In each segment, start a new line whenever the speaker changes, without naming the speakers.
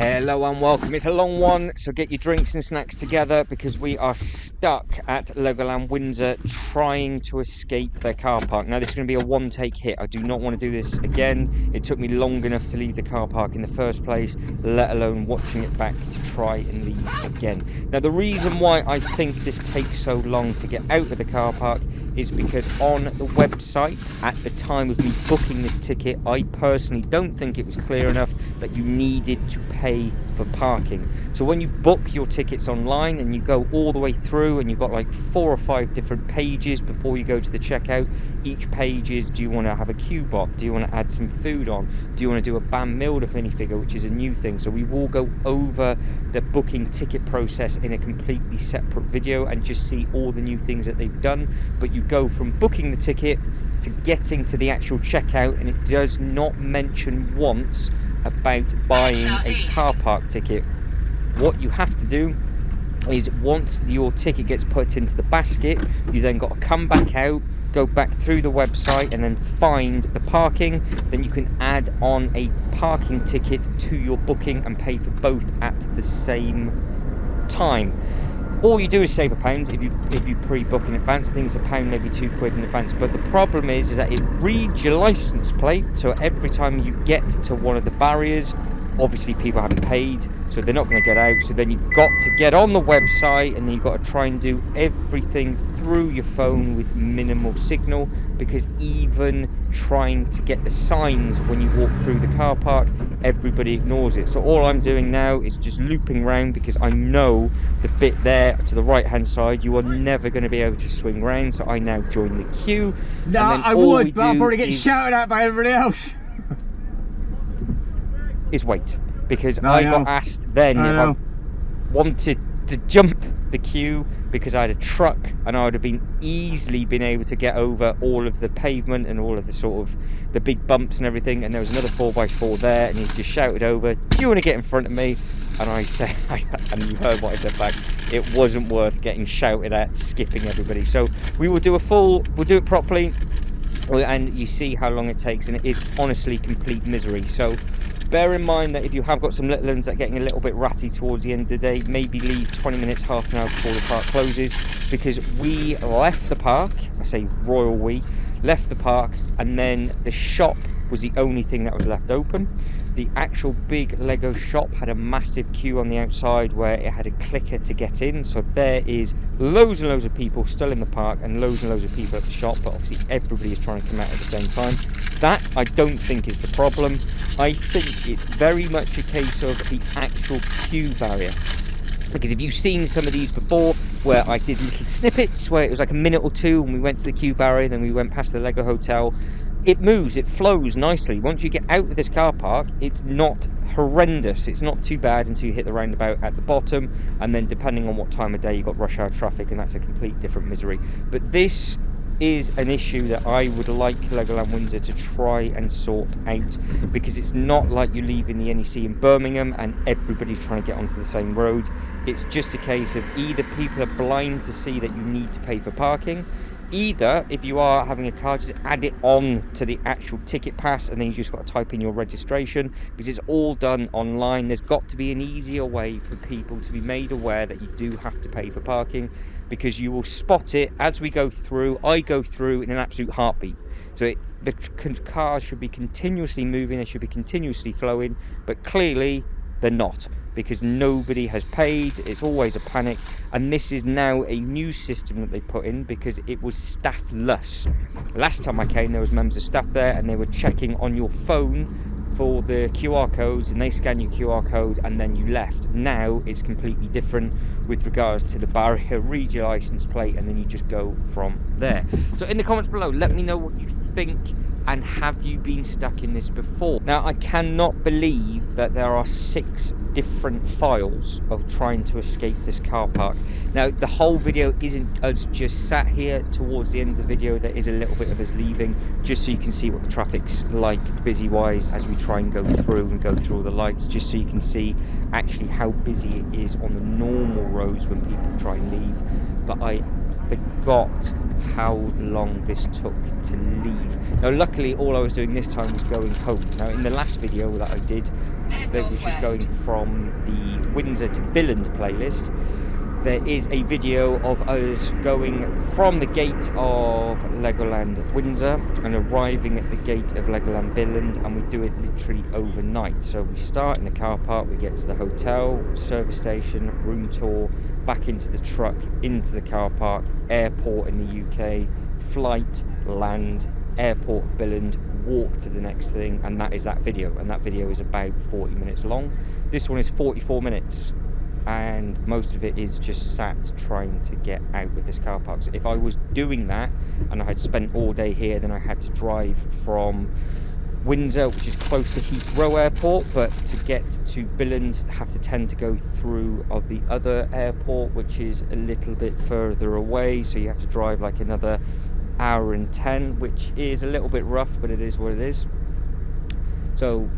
Hello and welcome. It's a long one, so get your drinks and snacks together because we are stuck at Legoland Windsor trying to escape their car park. Now, this is going to be a one-take hit. I do not want to do this again. It took me long enough to leave the car park in the first place, let alone watching it back to try and leave again. Now, the reason why I think this takes so long to get out of the car park is because on the website at the time of me booking this ticket, I personally don't think it was clear enough that you needed to pay for parking. So when you book your tickets online and you go all the way through and you've got like 4 or 5 different pages before you go to the checkout, each page is, do you want to have a queue bot? Do you want to add some food on? Do you want to do a bam milder minifigure, which is a new thing? So we will go over the booking ticket process in a completely separate video and just see all the new things that they've done. But you go from booking the ticket to getting to the actual checkout, and it does not mention once about buying a car park ticket. What you have to do is once your ticket gets put into the basket, you then got to come back out, go back through the website and then find the parking. Then you can add on a parking ticket to your booking and pay for both at the same time. All you do is save £1 if you pre-book in advance. I think it's £1, maybe £2 in advance. But the problem is that it reads your license plate. So every time you get to one of the barriers, obviously people haven't paid, so they're not going to get out. So then you've got to get on the website and then you've got to try and do everything through your phone with minimal signal, because even trying to get the signs when you walk through the car park, everybody ignores it. So all I'm doing now is just looping around, because I know the bit there to the right hand side you are never going to be able to swing round. So I now join the queue.
No, I would, but I'll probably get shouted at by everybody else.
Is wait, because I got asked then if I wanted to jump the queue because I had a truck, and I would have easily been able to get over all of the pavement and all of the sort of the big bumps and everything. And there was another 4x4 there, and he just shouted over, "Do you want to get in front of me?" And I said, and you heard what I said back, it wasn't worth getting shouted at, skipping everybody. So we will do we'll do it properly, and you see how long it takes, and it is honestly complete misery. So bear in mind that if you have got some little ones that are getting a little bit ratty towards the end of the day, maybe leave 20 minutes, half an hour before the park closes, because we left the park, I say royal we, left the park, and then the shop was the only thing that was left open. The actual big Lego shop had a massive queue on the outside where it had a clicker to get in. So there is loads and loads of people still in the park and loads of people at the shop, but obviously everybody is trying to come out at the same time. That I don't think is the problem. I think it's very much a case of the actual queue barrier. Because if you've seen some of these before, where I did little snippets where it was like a minute or two and we went to the queue barrier, then we went past the Lego hotel, it moves, it flows nicely. Once you get out of this car park, it's not horrendous. It's not too bad until you hit the roundabout at the bottom, and then depending on what time of day, you've got rush hour traffic, and that's a complete different misery. But this is an issue that I would like Legoland Windsor to try and sort out, because it's not like you leave in the NEC in Birmingham and everybody's trying to get onto the same road. It's just a case of either people are blind to see that you need to pay for parking, either if you are having a car, just add it on to the actual ticket pass, and then you just got to type in your registration, because it's all done online. There's got to be an easier way for people to be made aware that you do have to pay for parking, because you will spot it as we go through. I go through in an absolute heartbeat. So the cars should be continuously moving, they should be continuously flowing, but clearly they're not, because nobody has paid. It's always a panic, and this is now a new system that they put in because it was staffless. Last time I came, there was members of staff there, and they were checking on your phone for the QR codes, and they scan your QR code and then you left. Now it's completely different with regards to the barrier, read your license plate, and then you just go from there. So in the comments below, let me know what you think, and have you been stuck in this before? Now, I cannot believe that there are 6 different files of trying to escape this car park. Now, the whole video isn't us just sat here. Towards the end of the video, there is a little bit of us leaving, just so you can see what the traffic's like busy wise as we try and go through all the lights, just so you can see actually how busy it is on the normal roads when people try and leave. But I forgot how long this took to leave. Now luckily all I was doing this time was going home. Now in the last video that I did, which is going from the Windsor to Billund playlist, there is a video of us going from the gate of Legoland Windsor and arriving at the gate of Legoland Billund, and we do it literally overnight. So we start in the car park, we get to the hotel, service station, room tour, back into the truck, into the car park, airport in the UK, flight, land, airport of Billund, walk to the next thing, and that is that video. And that video is about 40 minutes long. This one is 44 minutes. And most of it is just sat trying to get out of this car park. So if I was doing that and I had spent all day here, then I had to drive from Windsor, which is close to Heathrow Airport, but to get to Billund have to tend to go through of the other airport, which is a little bit further away, so you have to drive like another hour and 10, which is a little bit rough, but it is what it is. So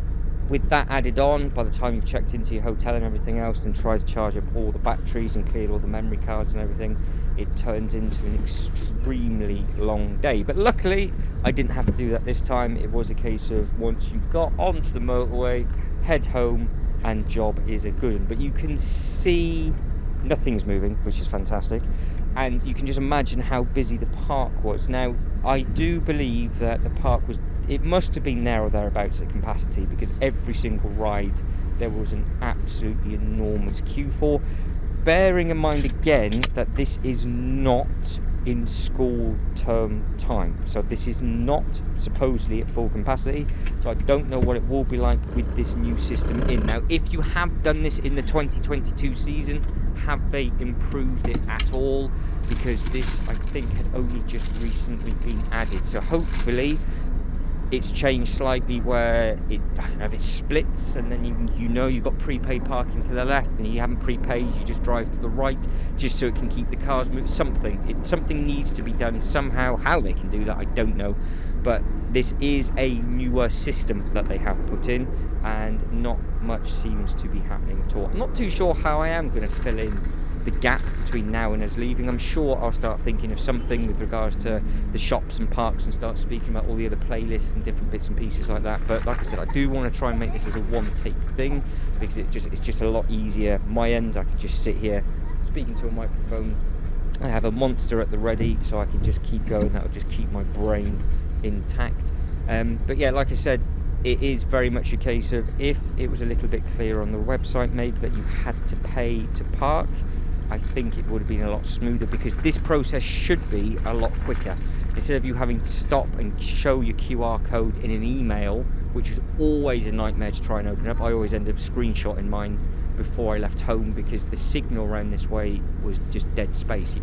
with that added on, by the time you've checked into your hotel and everything else and tried to charge up all the batteries and cleared all the memory cards and everything, it turns into an extremely long day. But luckily, I didn't have to do that this time. It was a case of once you got onto the motorway, head home, and job is a good one. But you can see nothing's moving, which is fantastic. And you can just imagine how busy the park was. Now, I do believe that the park was, it must have been there or thereabouts at capacity, because every single ride there was an absolutely enormous queue for. Bearing in mind again that this is not in school term time, so this is not supposedly at full capacity, so I don't know what it will be like with this new system in. Now, if you have done this in the 2022 season, have they improved it at all? Because this, I think, had only just recently been added, so hopefully it's changed slightly where it, I don't know if it splits, and then you know you've got prepaid parking to the left, and you haven't prepaid, you just drive to the right, just so it can keep the cars moving. Something needs to be done somehow. How they can do that, I don't know, but this is a newer system that they have put in, and not much seems to be happening at all. I'm not too sure how I am going to fill in the gap between now and us leaving. I'm sure I'll start thinking of something with regards to the shops and parks and start speaking about all the other playlists and different bits and pieces like that. But like I said, I do want to try and make this as a one-take thing, because it's just a lot easier. My end, I can just sit here speaking to a microphone. I have a monster at the ready, so I can just keep going. That'll just keep my brain intact. But yeah, like I said, it is very much a case of, if it was a little bit clearer on the website maybe that you had to pay to park, I think it would have been a lot smoother, because this process should be a lot quicker. Instead of you having to stop and show your QR code in an email, which was always a nightmare to try and open up, I always ended up screenshotting mine before I left home, because the signal around this way was just dead space.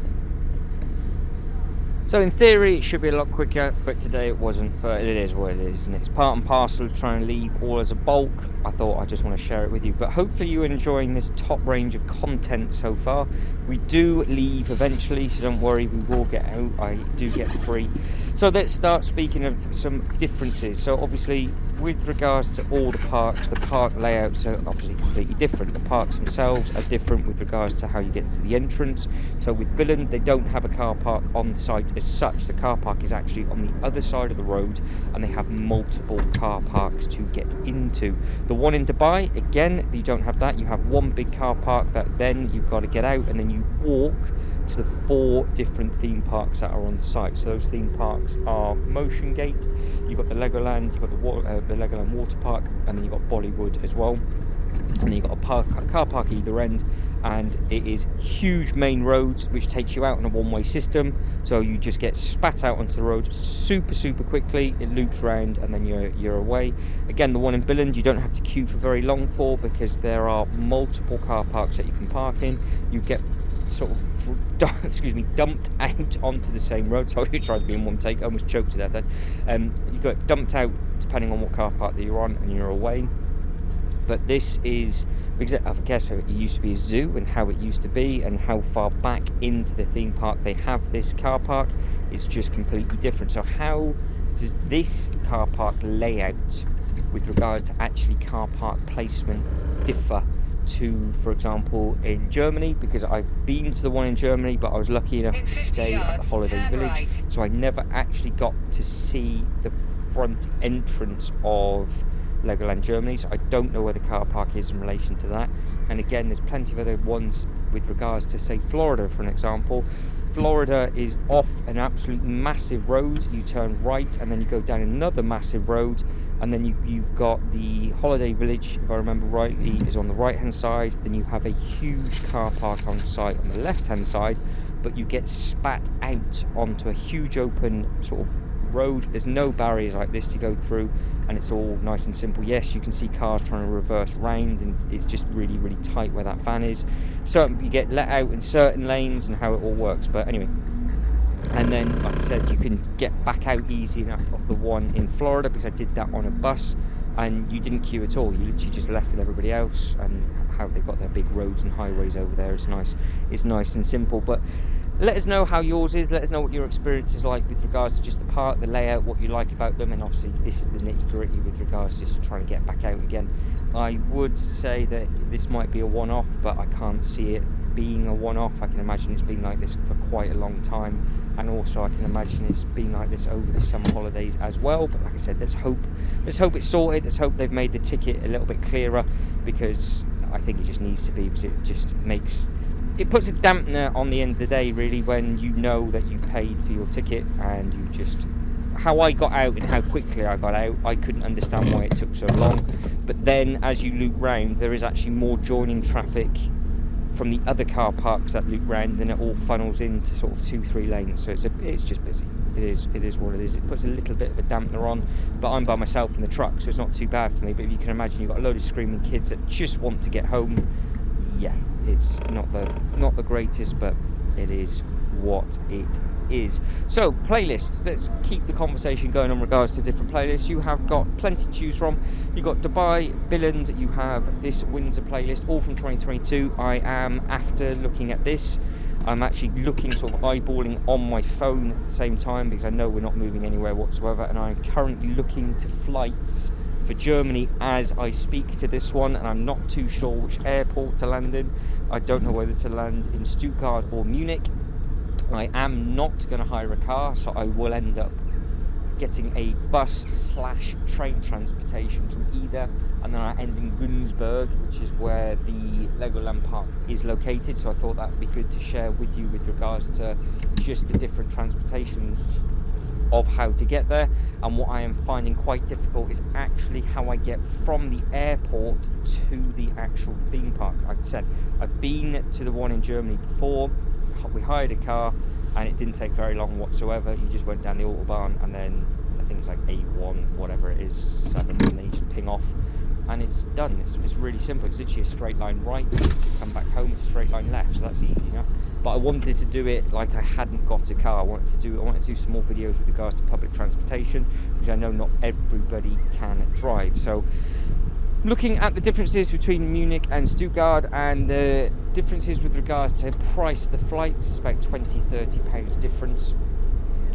So in theory it should be a lot quicker, but today it wasn't. But it is what it is, and it's part and parcel of trying to leave all as a bulk. I thought I just want to share it with you, but hopefully you're enjoying this top range of content so far. We do leave eventually, so don't worry, we will get out. I do get free. So let's start speaking of some differences. So obviously, with regards to all the parks, the park layouts are obviously completely different. The parks themselves are different with regards to how you get to the entrance. So with Billund, they don't have a car park on site as such. The car park is actually on the other side of the road, and they have multiple car parks to get into. The one in Dubai, again, you don't have that. You have one big car park that then you've got to get out, and then you walk to the 4 different theme parks that are on site. So those theme parks are Motion Gate, you've got the Legoland, you've got the Legoland Water Park, and then you've got Bollywood as well. And then you've got a car park either end, and it is huge main roads which takes you out on a one-way system, so you just get spat out onto the road super quickly. It loops round and then you're away. Again, the one in Billund you don't have to queue for very long for, because there are multiple car parks that you can park in. You get sort of dumped out onto the same road. So I tried to be in one take, I almost choked to death then. You got dumped out depending on what car park that you're on, and you're away. But this is, because I guess how it used to be a zoo and how it used to be, and how far back into the theme park they have this car park, it's just completely different. So how does this car park layout with regards to actually car park placement differ to, for example, in Germany? Because I've been to the one in Germany, but I was lucky enough to stay at the holiday village, so I never actually got to see the front entrance of Legoland Germany, so I don't know where the car park is in relation to that. And again, there's plenty of other ones with regards to, say, Florida, for an example. Florida is off an absolute massive road. You turn right and then you go down another massive road, and then you've got the holiday village, if I remember rightly, is on the right hand side. Then you have a huge car park on site on the left hand side, but you get spat out onto a huge open sort of road. There's no barriers like this to go through, and it's all nice and simple. Yes, you can see cars trying to reverse round, and it's just really, really tight where that van is. Certain, you get let out in certain lanes and how it all works. But anyway, and then, like I said, you can get back out easy enough of the one in Florida, because I did that on a bus, and you didn't queue at all. You literally just left with everybody else, and how they've got their big roads and highways over there. It's nice and simple. But let us know how yours is. Let us know what your experience is like with regards to just the park, the layout, what you like about them, and obviously this is the nitty-gritty with regards to just trying to get back out again. I would say that this might be a one-off, but I can't see it being a one-off. I can imagine it's been like this for quite a long time, and also I can imagine it's been like this over the summer holidays as well. But like I said, let's hope it's sorted. Let's hope they've made the ticket a little bit clearer, because I think it just needs to be, because it just puts a dampener on the end of the day, really, when you know that you've paid for your ticket, and you just, how I got out and how quickly I got out, I couldn't understand why it took so long. But then as you loop round, there is actually more joining traffic from the other car parks that loop round, and it all funnels into sort of 2-3 lanes, so it's just busy. It is what it is. It puts a little bit of a dampener on, but I'm by myself in the truck, so it's not too bad for me. But if you can imagine, you've got a load of screaming kids that just want to get home. Yeah, it's not the greatest, but it is what it is. So playlists, let's keep the conversation going on regards to different playlists. You have got plenty to choose from. You've got Dubai, Billund, you have this Windsor playlist, all from 2022. I am, after looking at this, I'm actually looking, sort of eyeballing on my phone at the same time, because I know we're not moving anywhere whatsoever, and I'm currently looking to flights for Germany as I speak to this one, and I'm not too sure which airport to land in. I don't know whether to land in Stuttgart or Munich. I am not going to hire a car, so I will end up getting a bus/train transportation from either, and then I end in Günzburg, which is where the Legoland Park is located. So I thought that would be good to share with you with regards to just the different transportation of how to get there. And what I am finding quite difficult is actually how I get from the airport to the actual theme park. Like I said, I've been to the one in Germany before. We hired a car and it didn't take very long whatsoever. You just went down the autobahn, and then I think it's like A1, whatever it is, 7, and then you just ping off and it's done. It's really simple. It's literally a straight line right. To come back home, it's a straight line left, so that's easy enough. But I wanted to do it like I hadn't got a car. I wanted to do some more videos with regards to public transportation, because I know not everybody can drive. So looking at the differences between Munich and Stuttgart, and the differences with regards to price of the flights, it's about £20–30 difference.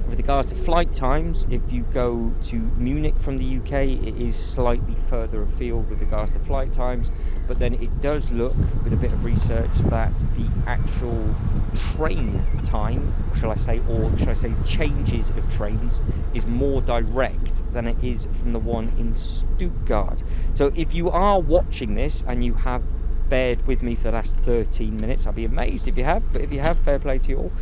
With regards to flight times, if you go to Munich from the UK, it is slightly further afield with regards to flight times, but then it does look, with a bit of research, that the actual train time, shall I say changes of trains, is more direct than it is from the one in Stuttgart. So if you are watching this and you have bared with me for the last 13 minutes, I'll be amazed if you have, but if you have, fair play to you all.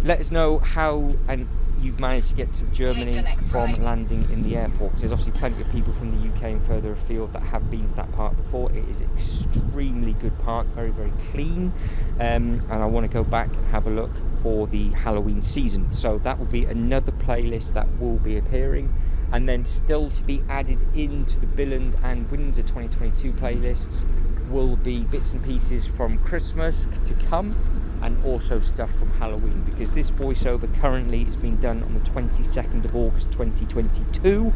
Let us know how and you've managed to get to Germany from landing in the airport, because there's obviously plenty of people from the UK and further afield that have been to that park before. It is an extremely good park, very, very clean, and I want to go back and have a look for the Halloween season. So that will be another playlist that will be appearing, and then still to be added into the Billund and Windsor 2022 playlists will be bits and pieces from Christmas to come, and also stuff from Halloween, because this voiceover currently is being done on the 22nd of August 2022,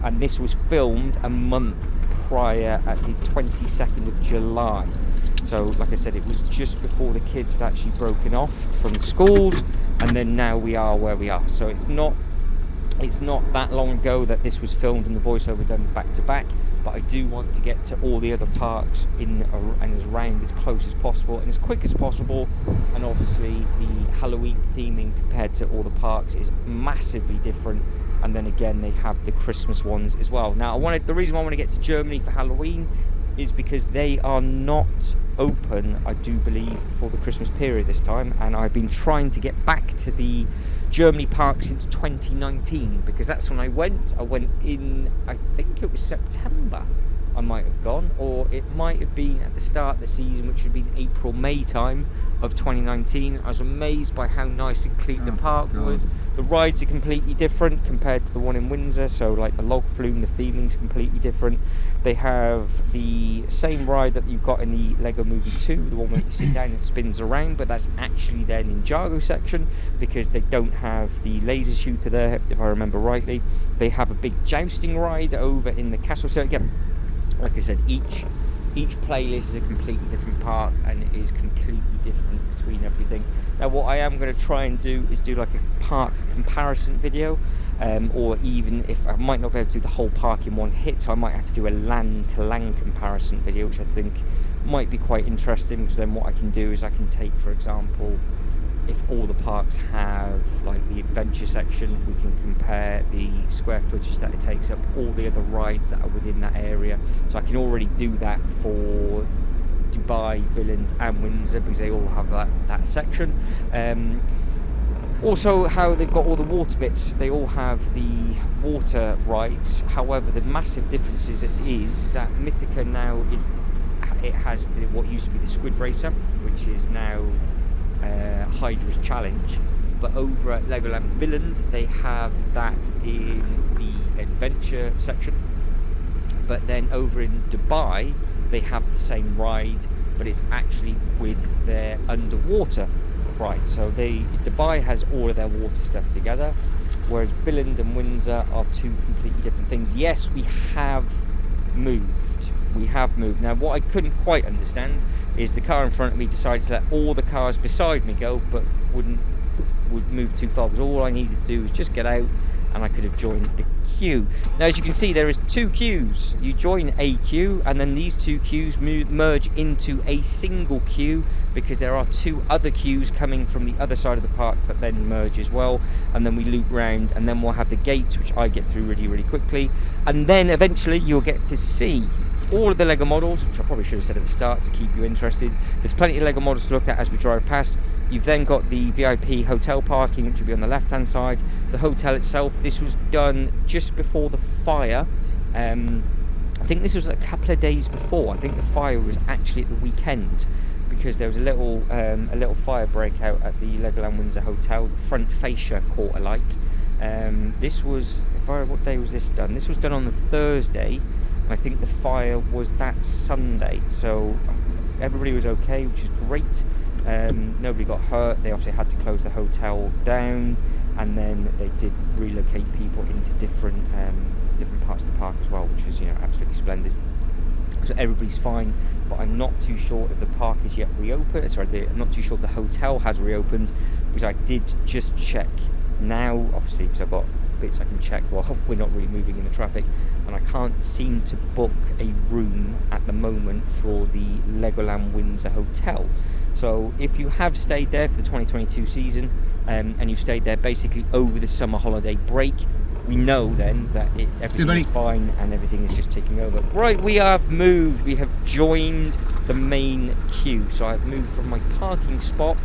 and this was filmed a month prior at the 22nd of July. So like I said, it was just before the kids had actually broken off from the schools, and then now we are where we are. So it's not that long ago that this was filmed and the voiceover done back to back, but I do want to get to all the other parks in and around as close as possible and as quick as possible. And obviously the Halloween theming compared to all the parks is massively different, and then again they have the Christmas ones as well. Now the reason why I want to get to Germany for Halloween is because they are not open, I do believe, for the Christmas period this time, and I've been trying to get back to the Germany park since 2019, because that's when I went in, I think it was September I might have gone, or it might have been at the start of the season, which would have been April, May time of 2019. I was amazed by how nice and clean the park was. The rides are completely different compared to the one in Windsor, so like the log flume, the theming's completely different. They have the same ride that you've got in the Lego Movie 2, the one where you sit down and spins around, but that's actually their Ninjago section, because they don't have the laser shooter there, if I remember rightly. They have a big jousting ride over in the castle. So again, like I said, each playlist is a completely different park, and it is completely different between everything. Now what I am going to try and do is do like a park comparison video, or even if I might not be able to do the whole park in one hit, so I might have to do a land to land comparison video, which I think might be quite interesting, because then what I can do is I can take, for example, if all the parks have like the adventure section, we can compare the square footage that it takes up all the other rides that are within that area. So I can already do that for Dubai, Billund and Windsor, because they all have that section. Also, how they've got all the water bits, they all have the water rides. However, the massive difference is that Mythica now has what used to be the Squid Racer, which is now Hydra's Challenge, but over at Legoland Billund they have that in the adventure section. But then over in Dubai they have the same ride, but it's actually with their underwater ride. So Dubai has all of their water stuff together, whereas Billund and Windsor are two completely different things. Yes, we have moved. Now what I couldn't quite understand is the car in front of me decided to let all the cars beside me go, but would move too far, because all I needed to do was just get out and I could have joined the queue. Now as you can see, there is two queues. You join a queue and then these two queues merge into a single queue, because there are two other queues coming from the other side of the park that then merge as well, and then we loop round, and then we'll have the gates, which I get through really quickly, and then eventually you'll get to see all of the Lego models, which I probably should have said at the start to keep you interested. There's plenty of Lego models to look at as we drive past. You've then got the VIP hotel parking, which will be on the left hand side. The hotel itself, this was done just before the fire. I think this was a couple of days before. I think the fire was actually at the weekend, because there was a little fire breakout at the Legoland Windsor Hotel. The front fascia caught alight. This was, what day was this done? This was done on the Thursday. I think the fire was that Sunday, so everybody was okay, which is great. Nobody got hurt. They obviously had to close the hotel down, and then they did relocate people into different parts of the park as well, which was, absolutely splendid. So everybody's fine, but I'm not too sure if the park is yet reopened. Sorry, I'm not too sure if the hotel has reopened, because I did just check now, obviously, because I've got bits I can check while we're not really moving in the traffic, and I can't seem to book a room at the moment for the Legoland Windsor Hotel. So if you have stayed there for the 2022 season, and you stayed there basically over the summer holiday break, we know then that everything is fine and everything is just ticking over. Right, we have moved. We have joined the main queue. So I've moved from my parking spot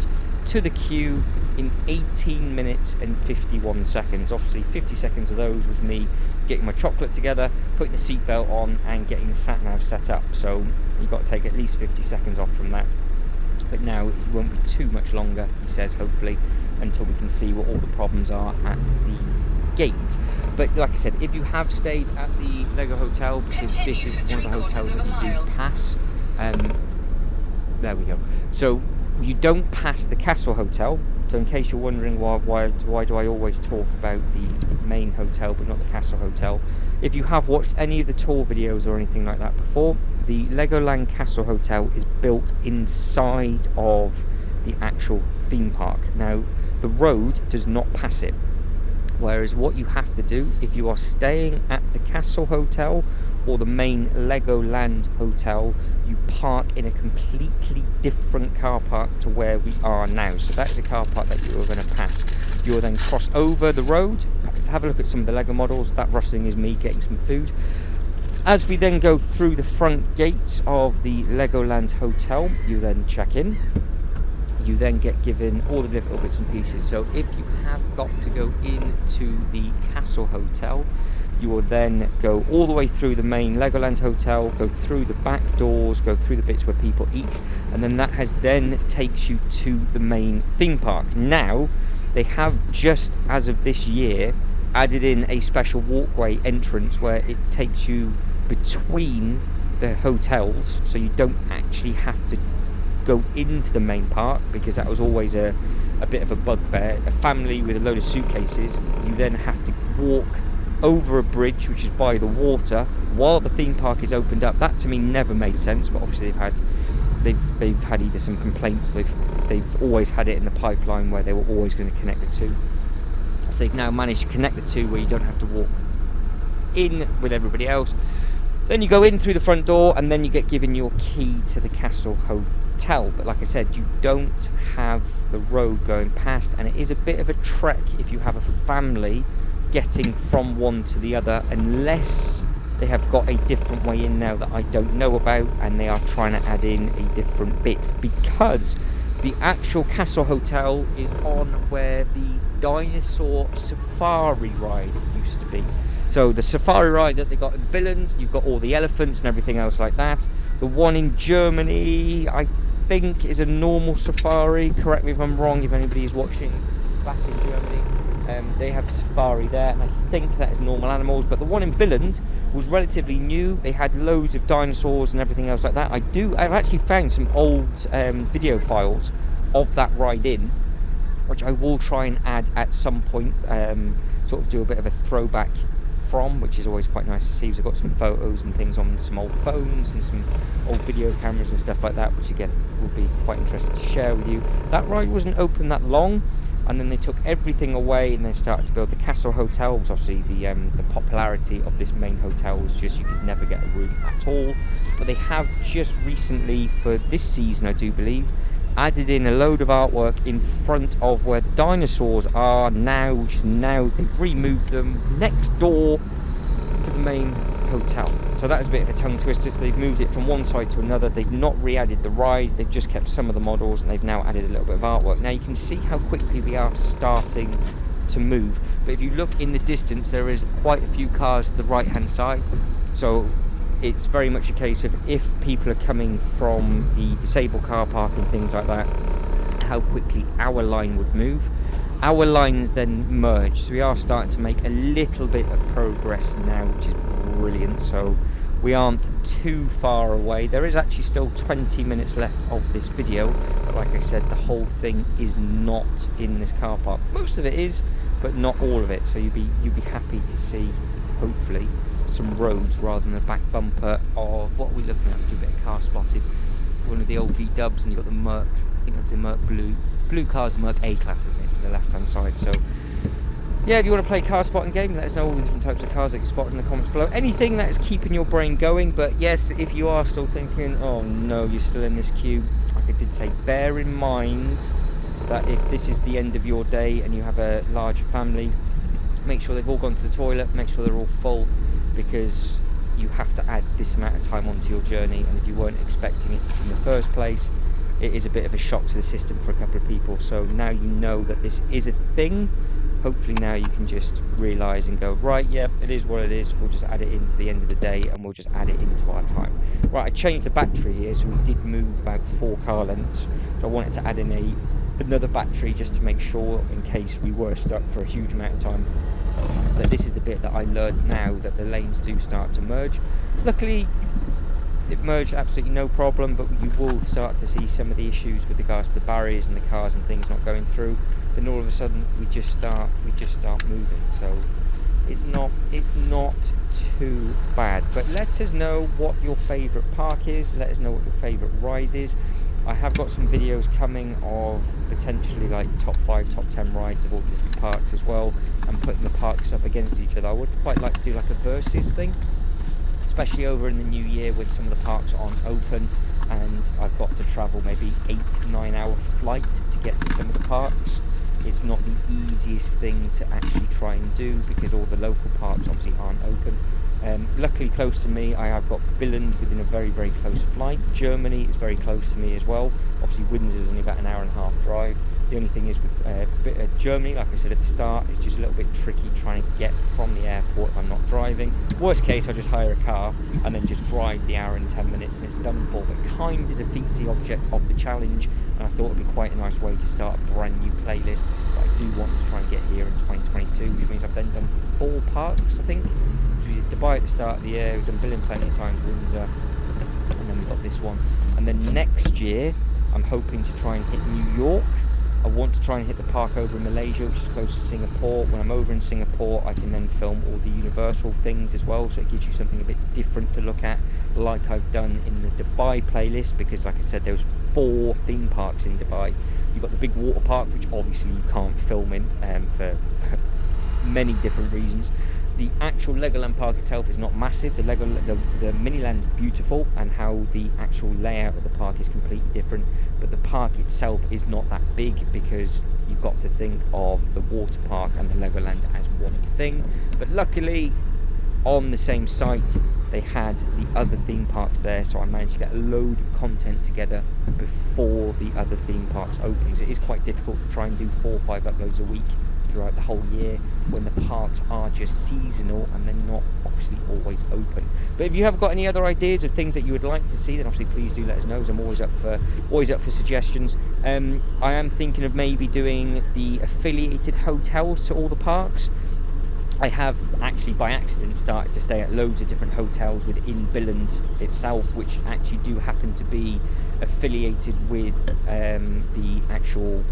to the queue in 18 minutes and 51 seconds. Obviously 50 seconds of those was me getting my chocolate together, putting the seatbelt on and getting the sat nav set up. So you've got to take at least 50 seconds off from that. But now it won't be too much longer, he says, hopefully, until we can see what all the problems are at the gate. But like I said, if you have stayed at the Lego Hotel, because this is one of the hotels that you do pass, there we go. So you don't pass the Castle Hotel. So in case you're wondering why do I always talk about the main hotel but not the Castle Hotel, if you have watched any of the tour videos or anything like that before, the Legoland Castle Hotel is built inside of the actual theme park. Now the road does not pass it, whereas what you have to do if you are staying at the Castle Hotel or the main Legoland Hotel, you park in a completely different car park to where we are now. So that is a car park that you are going to pass. You will then cross over the road have a look at some of the Lego models. That rustling is me getting some food. As we then go through the front gates of the Legoland Hotel, you then check in. You then get given all the different bits and pieces. So if you have got to go into the Castle Hotel, you will then go all the way through the main Legoland Hotel, go through the back doors, go through the bits where people eat, and then that then takes you to the main theme park. Now, they have just as of this year added in a special walkway entrance where it takes you between the hotels, so you don't actually have to go into the main park, because that was always a bit of a bugbear. A family with a load of suitcases, you then have to walk over a bridge which is by the water while the theme park is opened up. That to me never made sense, but obviously they've had either some complaints, they've always had it in the pipeline where they were always going to connect the two. So they've now managed to connect the two where you don't have to walk in with everybody else. Then you go in through the front door, and then you get given your key to the Castle Hotel. But like I said, you don't have the road going past, and it is a bit of a trek if you have a family getting from one to the other, unless they have got a different way in now that I don't know about, and they are trying to add in a different bit, because the actual Castle Hotel is on where the dinosaur safari ride used to be. So the safari ride that they got in Billund, you've got all the elephants and everything else like that. The one in Germany, I think, is a normal safari. Correct me if I'm wrong, if anybody is watching back in Germany. They have a safari there, and I think that is normal animals. But the one in Billund was relatively new. They had loads of dinosaurs and everything else like that. I've actually found some old video files of that ride in, which I will try and add at some point, sort of do a bit of a throwback from, which is always quite nice to see. We've got some photos and things on some old phones and some old video cameras and stuff like that, which again will be quite interesting to share with you. That ride wasn't open that long, and then they took everything away and they started to build the Castle Hotel. Obviously the popularity of this main hotel was just, you could never get a room at all. But they have just recently, for this season I do believe, added in a load of artwork in front of where the dinosaurs are now, which is now they've removed them next door to the main hotel. So that was a bit of a tongue twister. So they've moved it from one side to another. They've not re-added the ride, they've just kept some of the models, and they've now added a little bit of artwork. Now you can see how quickly we are starting to move, but if you look in the distance, there is quite a few cars to the right hand side. So it's very much a case of, if people are coming from the disabled car park and things like that, how quickly our line would move. Our lines then merge, so we are starting to make a little bit of progress now, which is brilliant. So we aren't too far away. There is actually still 20 minutes left of this video, but like I said, the whole thing is not in this car park. Most of it is, but not all of it. So you'd be happy to see, hopefully, some roads rather than the back bumper of what we're looking at. Do a bit of car spotted. One of the old V-dubs, and you've got the Merc, I think that's the Merc blue car's the Merc A-Class, isn't it, to the left hand side. So yeah, if you want to play car spotting game, let us know all the different types of cars that you spot in the comments below. Anything that is keeping your brain going. But yes, if you are still thinking, oh no, you're still in this queue, like I did say, bear in mind that if this is the end of your day and you have a large family, make sure they've all gone to the toilet, make sure they're all full, because you have to add this amount of time onto your journey, and if you weren't expecting it in the first place, it is a bit of a shock to the system for a couple of people. So now you know that this is a thing. Hopefully now you can just realise and go, right, yep, it is what it is, we'll just add it into the end of the day, and we'll just add it into our time. Right, I changed the battery here, so we did move about 4 car lengths. So I wanted to add in another battery just to make sure, in case we were stuck for a huge amount of time. But this is the bit that I learned now, that the lanes do start to merge. Luckily it merged absolutely no problem, but you will start to see some of the issues with regards to the barriers and the cars and things not going through. Then all of a sudden we just start moving. So it's not too bad. But let us know what your favourite park is, let us know what your favourite ride is. I have got some videos coming of potentially like top 5, top 10 rides of all the different parks as well, and putting the parks up against each other. I would quite like to do like a versus thing, especially over in the new year when some of the parks aren't open and I've got to travel maybe 8-9 hour flight to get to some of the parks. It's not the easiest thing to actually try and do because all the local parks obviously aren't open. Luckily close to me, I have got Billund within a very, very close flight. Germany is very close to me as well. Obviously Windsor is only about an hour-and-a-half drive. The only thing is with Germany, like I said at the start, it's just a little bit tricky trying to get from the airport if I'm not driving. Worst case, I'll just hire a car and then just drive the hour and 10 minutes and it's done for. But it kind of defeats the object of the challenge, and I thought it would be quite a nice way to start a brand new playlist. But I do want to try and get here in 2022, which means I've then done 4 parks, I think. So we did Dubai at the start of the year, we've done Billund plenty of times, Windsor, and then we've got this one. And then next year, I'm hoping to try and hit New York. I want to try and hit the park over in Malaysia, which is close to Singapore. When I'm over in Singapore, I can then film all the Universal things as well, so it gives you something a bit different to look at, like I've done in the Dubai playlist, because like I said, there was 4 theme parks in Dubai. You've got the big water park, which obviously you can't film in for many different reasons. The actual Legoland park itself is not massive. The Miniland is beautiful, and how the actual layout of the park is completely different. But the park itself is not that big, because you've got to think of the water park and the Legoland as one thing. But luckily, on the same site, they had the other theme parks there, so I managed to get a load of content together before the other theme parks opens. It is quite difficult to try and do 4 or 5 uploads a week throughout the whole year when the parks are just seasonal and they're not obviously always open. But if you have got any other ideas of things that you would like to see, then obviously please do let us know, as I'm always up for suggestions. I am thinking of maybe doing the affiliated hotels to all the parks. I have actually by accident started to stay at loads of different hotels within Billund itself, which actually do happen to be affiliated with the actual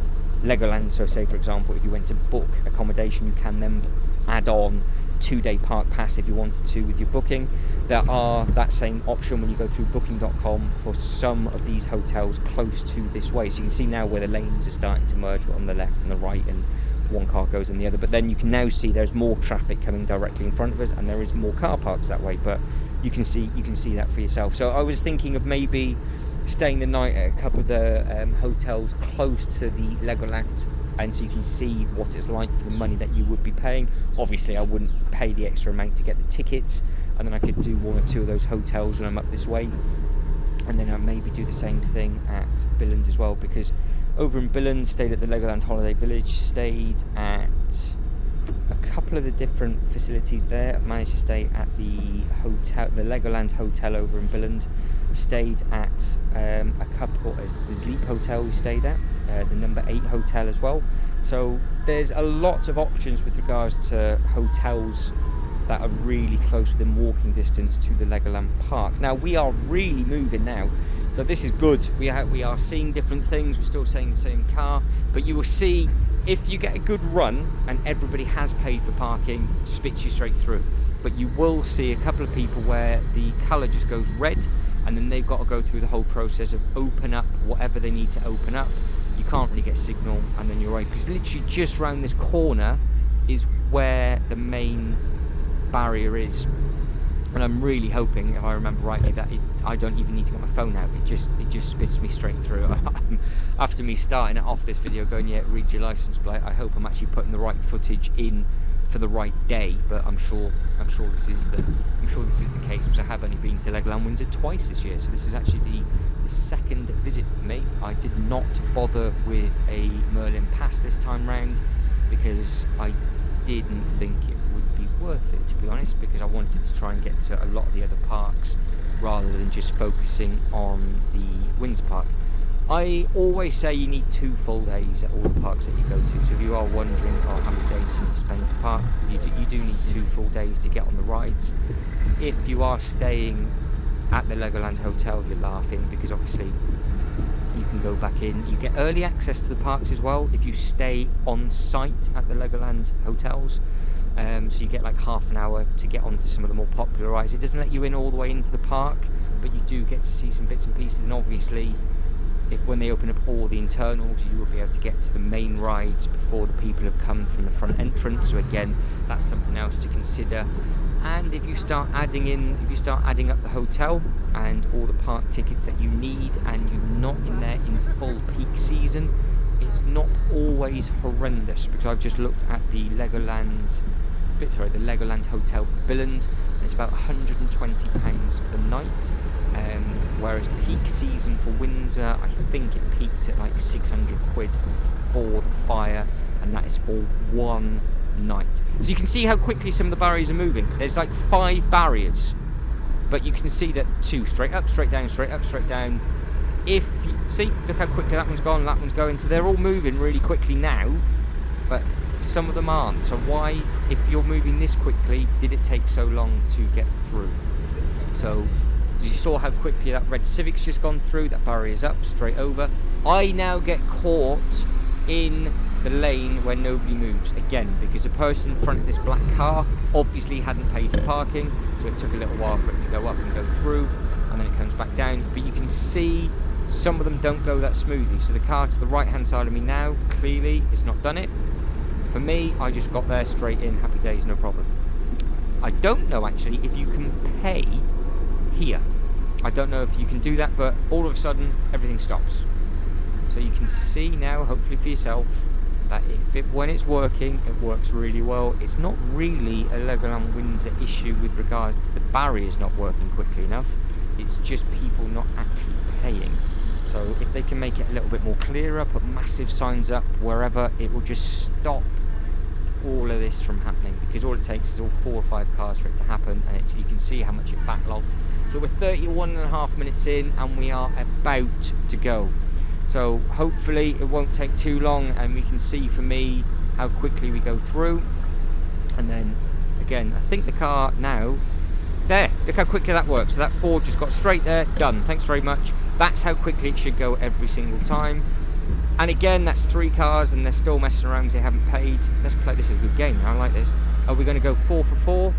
Legoland. So say for example, if you went to book accommodation, you can then add on 2-day park pass if you wanted to with your booking. There are that same option when you go through booking.com for some of these hotels close to this way. So you can see now where the lanes are starting to merge on the left and the right, and one car goes in the other. But then you can now see there's more traffic coming directly in front of us, and there is more car parks that way. But you can see that for yourself. So I was thinking of maybe staying the night at a couple of the hotels close to the Legoland, and so you can see what it's like for the money that you would be paying. Obviously I wouldn't pay the extra amount to get the tickets, and then I could do 1 or 2 of those hotels when I'm up this way, and then I'll maybe do the same thing at Billund as well, because over in Billund, stayed at the Legoland Holiday Village, stayed at a couple of the different facilities there. I've managed to stay at the hotel, the Legoland Hotel over in Billund. Stayed at a couple, as the Sleep Hotel we stayed at, the number 8 hotel as well. So there's a lot of options with regards to hotels that are really close within walking distance to the Legoland Park. Now we are really moving now, so this is good. We are seeing different things. We're still staying in the same car, but you will see if you get a good run and everybody has paid for parking, spits you straight through. But you will see a couple of people where the colour just goes red, and then they've got to go through the whole process of open up whatever they need to open up. You can't really get signal, and then you're right, because literally just round this corner is where the main barrier is. And I'm really hoping, if I remember rightly, that I don't even need to get my phone out. It just spits me straight through. After me starting it off this video going, yeah, read your license plate, I hope I'm actually putting the right footage in for the right day. But I'm sure this is the case, because I have only been to Legoland Windsor twice this year, so this is actually the second visit for me. I did not bother with a Merlin pass this time round because I didn't think it would be worth it, to be honest, because I wanted to try and get to a lot of the other parks rather than just focusing on the Windsor park. I always say you need 2 full days at all the parks that you go to. So if you are wondering, oh, how many days you need to spend at the park, you do need 2 full days to get on the rides. If you are staying at the Legoland Hotel, you're laughing, because obviously you can go back in. You get early access to the parks as well if you stay on site at the Legoland hotels. So you get like half an hour to get onto some of the more popular rides. It doesn't let you in all the way into the park, but you do get to see some bits and pieces. And obviously, when they open up all the internals, you will be able to get to the main rides before the people have come from the front entrance. So again, that's something else to consider. And if you start adding up the hotel and all the park tickets that you need, and you're not in there in full peak season, it's not always horrendous, because I've just looked at the Legoland Hotel for Billund, and it's about £120 for the night, whereas peak season for Windsor, I think it peaked at like 600 quid for the fire, and that is for one night. So you can see how quickly some of the barriers are moving. There's like 5 barriers, but you can see that 2 straight up, straight down, straight up, straight down. If you see, look how quickly that one's gone, that one's going, so they're all moving really quickly now, but some of them aren't. So why, if you're moving this quickly, did it take so long to get through? So you saw how quickly that red Civic's just gone through, that barrier's up, straight over. I now get caught in the lane where nobody moves, again, because the person in front of this black car obviously hadn't paid for parking, so it took a little while for it to go up and go through, and then it comes back down. But you can see some of them don't go that smoothly. So the car to the right hand side of me now, clearly it's not done it. For me, I just got there straight in, happy days, no problem. I don't know actually if you can pay here. I don't know if you can do that, but all of a sudden everything stops. So you can see now, hopefully for yourself, that when it's working, it works really well. It's not really a Legoland Windsor issue with regards to the barriers not working quickly enough. It's just people not actually paying. So if they can make it a little bit more clearer, put massive signs up wherever, it will just stop all of this from happening, because all it takes is all 4 or 5 cars for it to happen, and you can see how much it backlogged. So we're 31.5 minutes in, and we are about to go. So hopefully it won't take too long, and we can see for me how quickly we go through. And then again, I think the car now, there, look how quickly that works. So that Ford just got straight there, done, thanks very much. That's how quickly it should go every single time. And again, that's 3 cars, and they're still messing around because they haven't paid. Let's play, this is a good game, I like this. Are we going to go 4 for 4?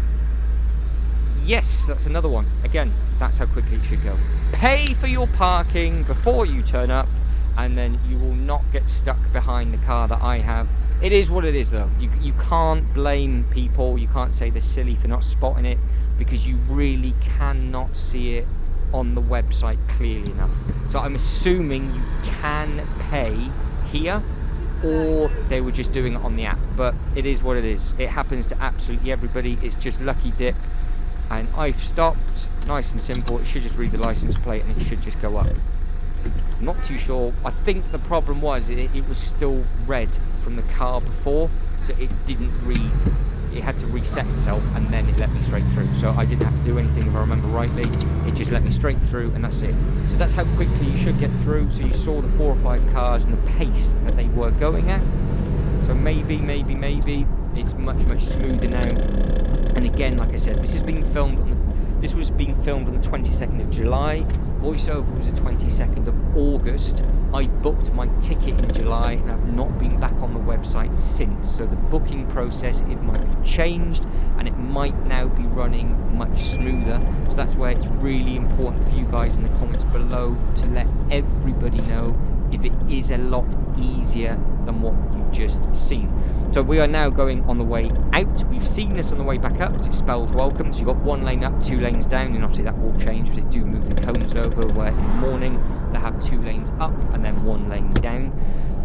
Yes, that's another one. Again, that's how quickly it should go. Pay for your parking before you turn up, and then you will not get stuck behind the car that I have. It is what it is though. You can't blame people, you can't say they're silly for not spotting it, because you really cannot see it on the website clearly enough. So I'm assuming you can pay here, or they were just doing it on the app, but it is what it is. It happens to absolutely everybody. It's just lucky dip, and I've stopped, nice and simple. It should just read the license plate and it should just go up. I'm not too sure. I think the problem was it was still red from the car before, so it didn't read. It had to reset itself, and then it let me straight through. So I didn't have to do anything, if I remember rightly. It just let me straight through, and that's it. So that's how quickly you should get through. So you saw the 4 or 5 cars and the pace that they were going at. So maybe it's much smoother now. And again, like I said, this was being filmed on the 22nd of July. Voiceover was the 22nd of August. I booked my ticket in July, and I've not been back on the website since. So the booking process, it might have changed, and it might now be running much smoother. So that's where it's really important for you guys in the comments below to let everybody know if it is a lot easier than what you've just seen. So we are now going on the way out. We've seen this on the way back up, because it spells welcome. So you've got 1 lane up, 2 lanes down, and obviously that will change as they do move the cones over, where in the morning they have 2 lanes up and then 1 lane down.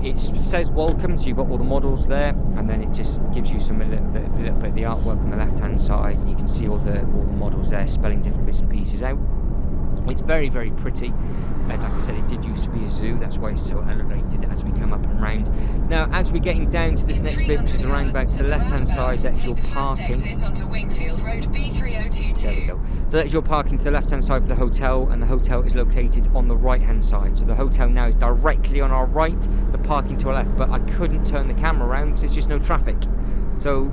It says welcome, so you've got all the models there, and then it just gives you a little bit of the artwork on the left hand side, and you can see all the models there spelling different bits and pieces out. It's very pretty. Like I said, it did used to be a zoo, that's why it's so elevated as we come up and round. Now, as we're getting down to this next bit, which is the roundabout to the left-hand side, that's your parking. There we go. So that's your parking to the left-hand side of the hotel, and the hotel is located on the right-hand side. So the hotel now is directly on our right, the parking to our left, but I couldn't turn the camera around because there's just no traffic. So,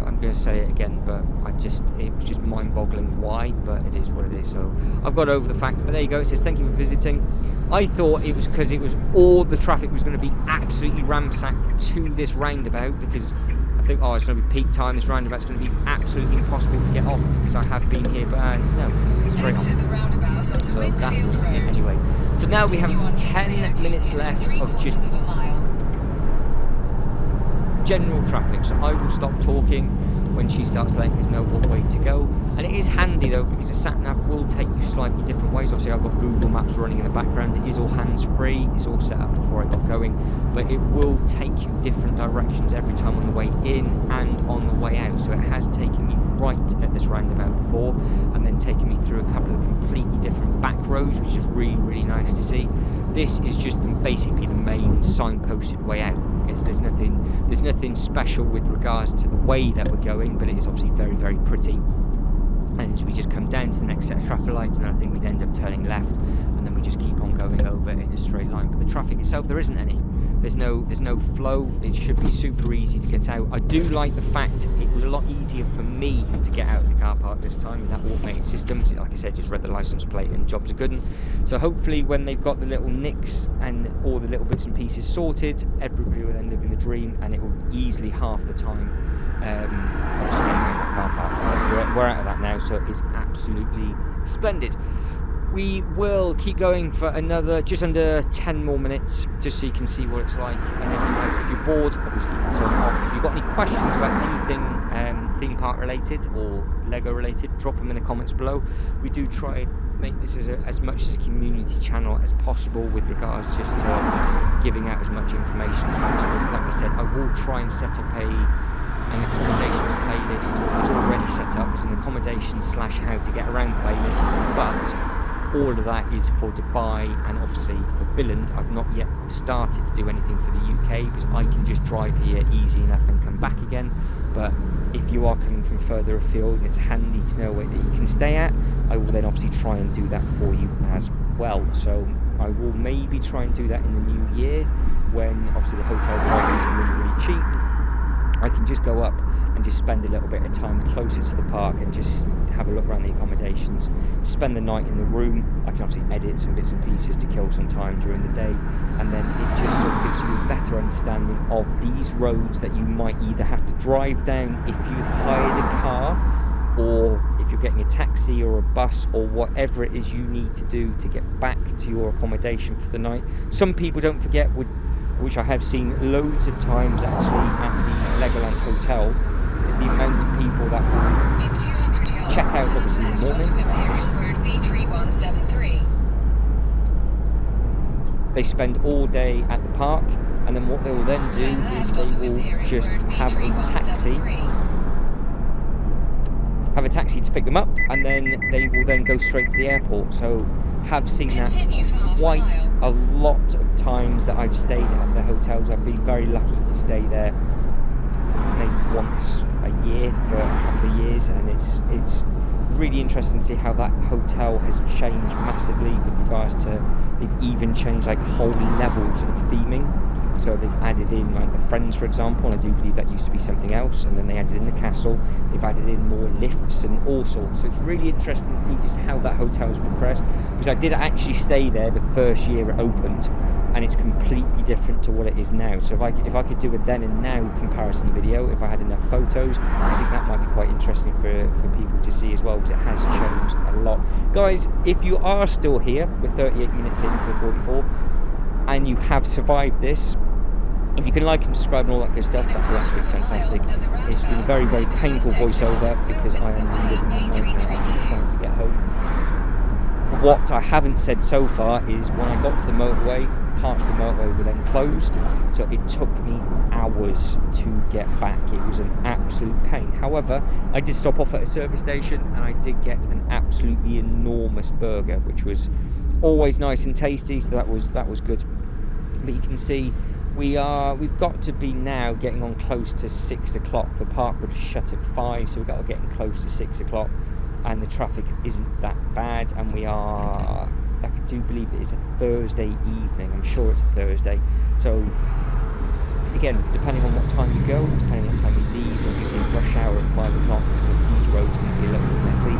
I'm going to say it again, but it was just mind-boggling why, but it is what it is. So I've got over the fact, but there you go. It says thank you for visiting. I thought it was because it was all the traffic was going to be absolutely ramsacked to this roundabout, because I think, oh, it's going to be peak time. This roundabout's going to be absolutely impossible to get off, because I have been here, but no, straight on. So that was it anyway. So now we have 10 minutes left of just general traffic. So I will stop talking when she starts letting us know what way to go. And it is handy though, because the sat nav will take you slightly different ways. Obviously I've got Google Maps running in the background. It is all hands free, it's all set up before I got going, but it will take you different directions every time on the way in and on the way out. So it has taken me right at this roundabout before, and then taken me through a couple of completely different back roads, which is really nice to see. This is just basically the main signposted way out. There's nothing special with regards to the way that we're going, but it is obviously very pretty. And as we just come down to the next set of traffic lights, and I think we'd end up turning left, and then we just keep on going over in a straight line. But the traffic itself, there isn't any. There's no flow. It should be super easy to get out. I do like the fact it was a lot easier for me to get out of the car park this time with that automated system. Like I said, just read the license plate and jobs are good. So hopefully when they've got the little nicks and all the little bits and pieces sorted, everybody will then live in the dream, and it will easily half the time of just getting out of the car park. We're out of that now, so it's absolutely splendid. We will keep going for another just under 10 more minutes, just so you can see what it's like. And if you're bored, obviously you can turn it off. If you've got any questions about anything theme park related or Lego related, drop them in the comments below. We do try and make this as much as a community channel as possible with regards just to giving out as much information as possible. Like I said, I will try and set up an accommodations playlist. It's already set up. It's an accommodations / how to get around playlist, but all of that is for Dubai and obviously for Billund. I've not yet started to do anything for the UK because I can just drive here easy enough and come back again. But if you are coming from further afield and it's handy to know where that you can stay at, I will then obviously try and do that for you as well. So I will maybe try and do that in the new year when obviously the hotel prices are really cheap. I can just go up and just spend a little bit of time closer to the park and just have a look around the accommodations, spend the night in the room. I can obviously edit some bits and pieces to kill some time during the day, and then it just sort of gives you a better understanding of these roads that you might either have to drive down if you've hired a car, or if you're getting a taxi or a bus or whatever it is you need to do to get back to your accommodation for the night. Some people, don't forget, which I have seen loads of times actually at the Legoland Hotel, is the amount of people that will check out obviously in the morning. They spend all day at the park, and then what they will then do is they will just have a taxi to pick them up, and then they will then go straight to the airport. So have seen that quite a lot of times that I've stayed at the hotels. I've been very lucky to stay there maybe once a year for a couple of years, and it's really interesting to see how that hotel has changed massively with regards to, they've even changed like whole levels of theming. So they've added in like the Friends, for example, and I do believe that used to be something else, and then they added in the castle. They've added in more lifts and all sorts. So it's really interesting to see just how that hotel's progressed, because I did actually stay there the first year it opened, and it's completely different to what it is now. So if I could do a then and now comparison video, if I had enough photos, I think that might be quite interesting for people to see as well, because it has changed a lot. Guys, if you are still here, we're 38 minutes into the 44, and you have survived this, if you can like and subscribe and all that good stuff, that'd be absolutely fantastic. It's been a very painful voiceover because I am living my nightmare and trying to get home. What I haven't said so far is when I got to the motorway, parts of the motorway were then closed, so it took me hours to get back. It was an absolute pain. However, I did stop off at a service station and I did get an absolutely enormous burger, which was always nice and tasty, so that was good. But you can see we've got to be now getting on close to 6 o'clock. The park would shut at 5, so we've got to get in close to 6 o'clock, and the traffic isn't that bad, and I do believe it is a Thursday evening. I'm sure it's a Thursday. So again, depending on what time you go, depending on what time you leave, if you're in rush hour at 5 o'clock, these roads are going to be a little bit messy.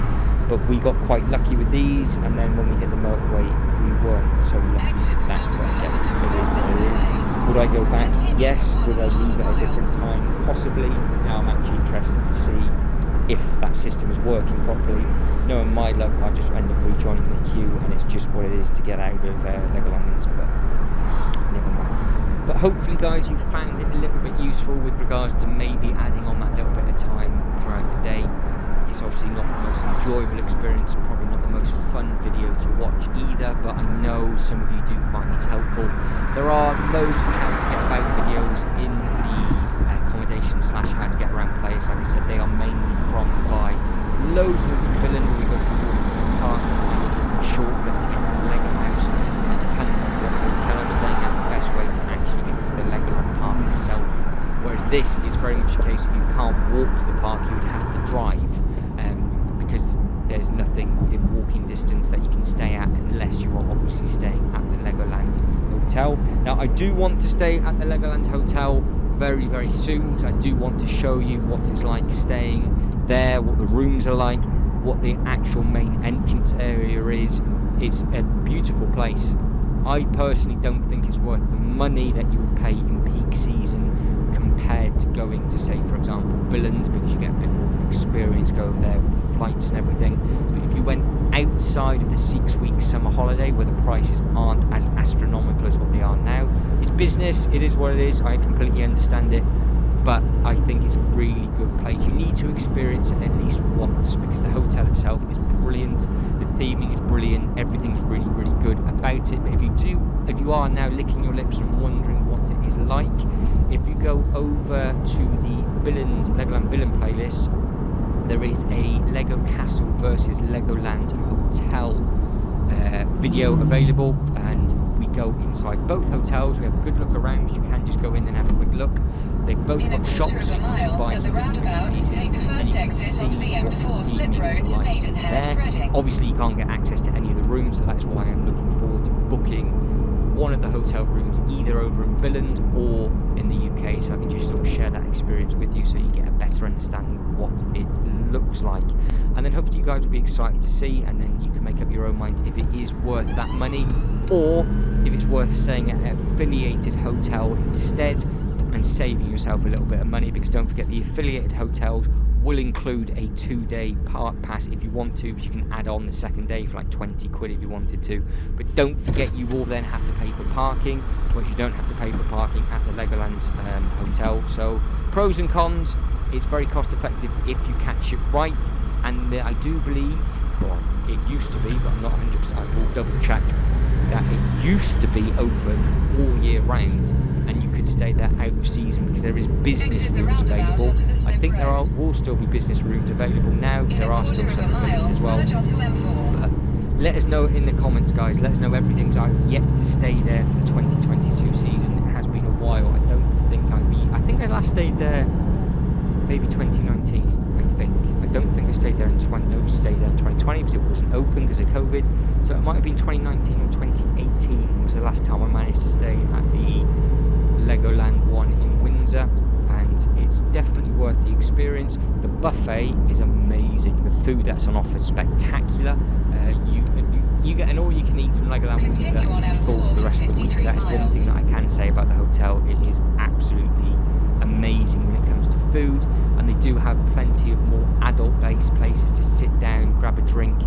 But we got quite lucky with these, and then when we hit the motorway, we weren't so lucky with that. But yeah, it is what it is. Would I go back? Yes. Would I leave at a different time? Possibly. But now I'm actually interested to see if that system is working properly. Knowing my luck, I just end up rejoining the queue, and it's just what it is to get out of Legoland Windsor. But never mind. But hopefully, guys, you found it a little bit useful with regards to maybe adding on that little bit of time throughout the day. It's obviously not the most enjoyable experience and probably not the most fun video to watch either, but I know some of you do find these helpful. There are loads of how to get about videos in the accommodation / how to get around place. Like I said, they are mainly from Dubai. Loads of them from Billund, where we go through different parks, different shortcuts to get to the Lego house, and depending on what hotel I'm staying at, the best way to actually get to the Legoland park itself. Whereas this is very much a case of you can't walk to the park, you would have to drive. Because there's nothing in walking distance that you can stay at unless you are obviously staying at the Legoland Hotel. Now, I do want to stay at the Legoland Hotel very, very soon. So I do want to show you what it's like staying there, what the rooms are like, what the actual main entrance area is. It's a beautiful place. I personally don't think it's worth the money that you would pay in peak season compared to going to, say, for example, Billund, because you get a bit more of an experience, go over there with the flights and everything. But if you went outside of the 6-week summer holiday, where the prices aren't as astronomical as what they are now, it's business, it is what it is, I completely understand it, but I think it's a really good place. You need to experience it at least once, because the hotel itself is brilliant, the theming is brilliant, everything's really, really good about it. But if you are now licking your lips and wondering what it is like, if you go over to the Legoland Billund playlist, there is a Lego Castle versus Legoland Hotel video available, and we go inside both hotels. We have a good look around, because you can just go in and have a quick look. They both got shops, so you can buy some roundabout, take the first exit onto the M4 slip road to Maidenhead, Reading. Obviously, you can't get access to any of the rooms, so that's why I'm looking forward to booking one of the hotel rooms either over in Billund or in the UK, so I can just sort of share that experience with you, so you get a better understanding of what it looks like. And then hopefully you guys will be excited to see, and then you can make up your own mind if it is worth that money, or if it's worth staying at an affiliated hotel instead and saving yourself a little bit of money. Because don't forget, the affiliated hotels will include a 2-day park pass if you want to, but you can add on the second day for like 20 quid if you wanted to. But don't forget, you will then have to pay for parking, whereas you don't have to pay for parking at the Legoland hotel. So pros and cons, it's very cost effective if you catch it right. And I do believe, well, it used to be, but I'm not 100%, I will double check, that it used to be open all year round, and you could stay there out of season, because there is business rooms available. I think there will still be business rooms available now, because there are still some available as well. But let us know in the comments, guys. Let us know everything. I've yet to stay there for the 2022 season. It has been a while. I think I last stayed there maybe 2019. I don't think I stayed there in 2020 because it wasn't open because of COVID. So it might have been 2019 or 2018 was the last time I managed to stay at the Legoland one in Windsor, and it's definitely worth the experience. The buffet is amazing. The food that's on offer is spectacular. You get an all-you-can-eat from Legoland Windsor, and you're full for the rest of the week. That is one thing that I can say about the hotel. It is absolutely amazing when it comes to food, and they do have plenty of more adult-based places to sit down, grab a drink.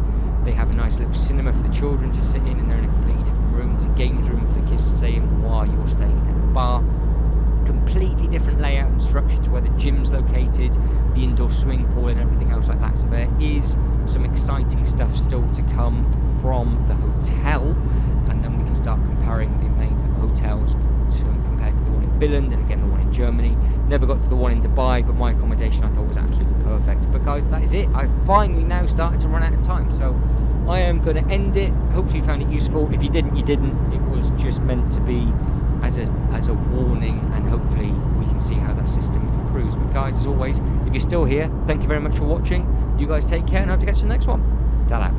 They have a nice little cinema for the children to sit in, and they're in a completely different room. There's a games room for the kids to stay in while you're staying at the bar. Completely different layout and structure to where the gym's located, the indoor swimming pool and everything else like that. So there is some exciting stuff still to come from the hotel, and then we can start comparing the main hotels compared to the one in Billund, and again the one in Germany. Never got to the one in Dubai, but my accommodation I thought was absolutely perfect. But guys, that is it. I've finally now started to run out of time, so I am going to end it. Hopefully you found it useful. If you didn't, you didn't. It was just meant to be as a warning, and hopefully we can see how that system improves. But guys, as always, if you're still here, thank you very much for watching. You guys take care, and hope to catch you in the next one. Ta-ra.